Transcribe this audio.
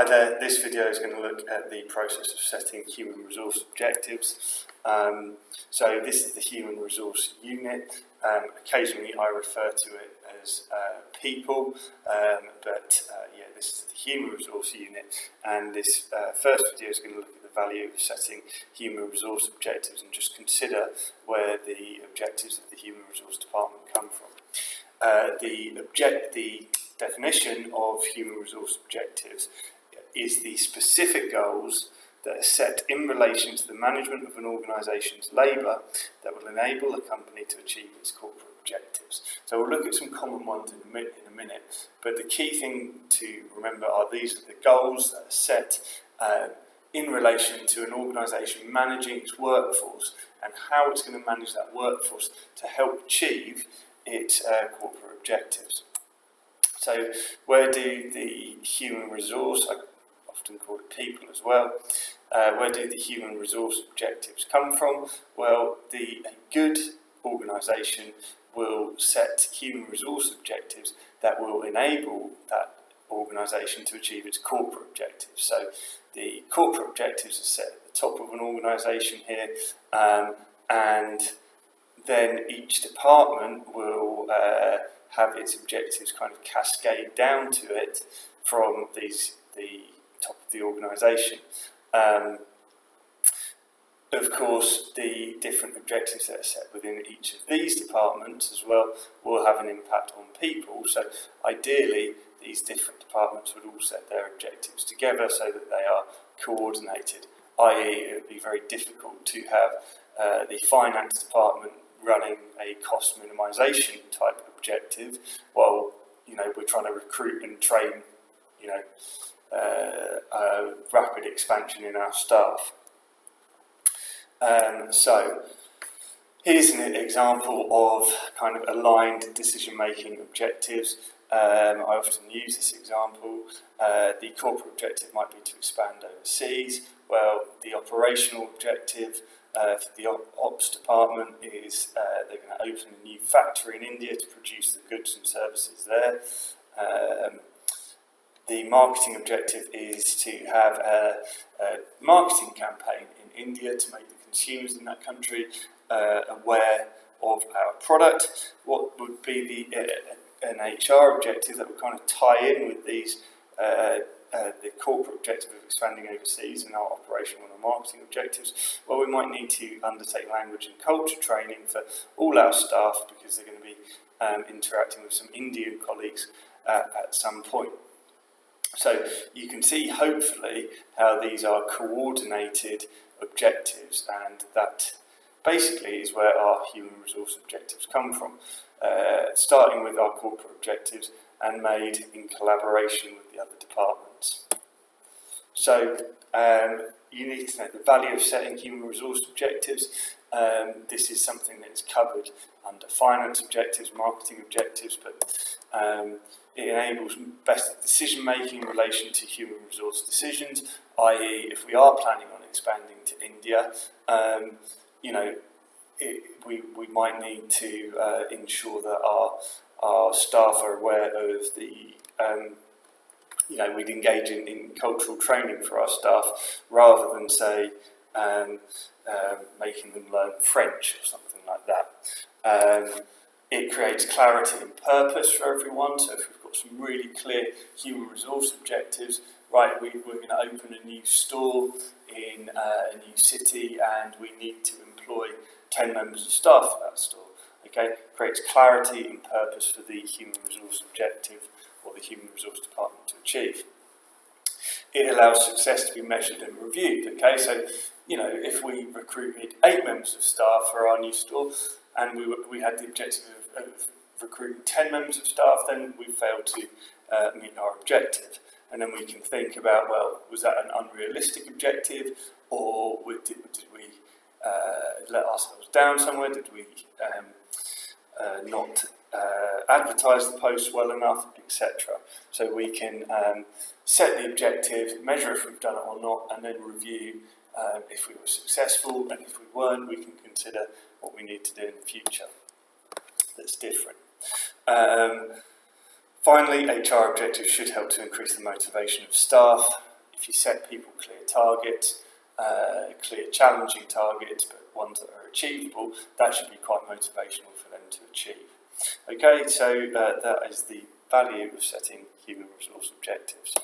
Hi there, this video is going to look at the process of setting human resource objectives. So this is the human resource unit. Occasionally I refer to it as people, but this is the human resource unit, and this first video is going to look at the value of setting human resource objectives and just consider where the objectives of the human resource department come from. The definition of human resource objectives is the specific goals that are set in relation to the management of an organisation's labour that will enable a company to achieve its corporate objectives. So we'll look at some common ones in a minute, but the key thing to remember are these are the goals that are set in relation to an organisation managing its workforce and how it's going to manage that workforce to help achieve its corporate objectives. So where do the human resource, I often call it people as well, where do the human resource objectives come from? Well, a good organisation will set human resource objectives that will enable that organisation to achieve its corporate objectives. So the corporate objectives are set at the top of an organisation here, and then each department will have its objectives kind of cascade down to it from the top of the organisation. Of course, the different objectives that are set within each of these departments as well will have an impact on people. So ideally, these different departments would all set their objectives together so that they are coordinated, i.e. it would be very difficult to have the finance department running a cost minimisation type objective while we're trying to recruit and train rapid expansion in our staff. So here's an example of kind of aligned decision-making objectives. I often use this example. The corporate objective might be to expand overseas. Well, the operational objective for the ops department is they're going to open a new factory in India to produce the goods and services there. The marketing objective is to have a marketing campaign in India to make the consumers in that country aware of our product. What would be an HR objective that would kind of tie in with these the corporate objective of expanding overseas and our operational and our marketing objectives? Well, we might need to undertake language and culture training for all our staff because they're going to be interacting with some Indian colleagues at some point. So you can see hopefully how these are coordinated objectives, and that basically is where our human resource objectives come from, starting with our corporate objectives and made in collaboration with the other departments. So you need to know the value of setting human resource objectives. This is something that's covered under finance objectives, marketing objectives, but it enables better decision making in relation to human resource decisions, i.e. if we are planning on expanding to India, we might need to ensure that our staff are aware of the we'd engage in cultural training for our staff rather than say making them learn French or something like that. It creates clarity and purpose for everyone. So if we've got some really clear human resource objectives, right, we're going to open a new store in a new city and we need to employ 10 members of staff for that store. Okay, creates clarity and purpose for the human resource objective or the human resource department to achieve. It allows success to be measured and reviewed. Okay, so if we recruited 8 members of staff for our new store and we had the objective of recruiting 10 members of staff, then we failed to meet our objective. And then we can think about, well, was that an unrealistic objective, or did we let ourselves down somewhere? Did we not advertise the post well enough, etc. So we can set the objective, measure if we've done it or not, and then review if we were successful, and if we weren't, we can consider what we need to do in the future that's different. Finally, HR objectives should help to increase the motivation of staff. if you set people clear targets, clear challenging targets, but ones that are achievable, that should be quite motivational for them to achieve. Okay, so that is the value of setting human resource objectives.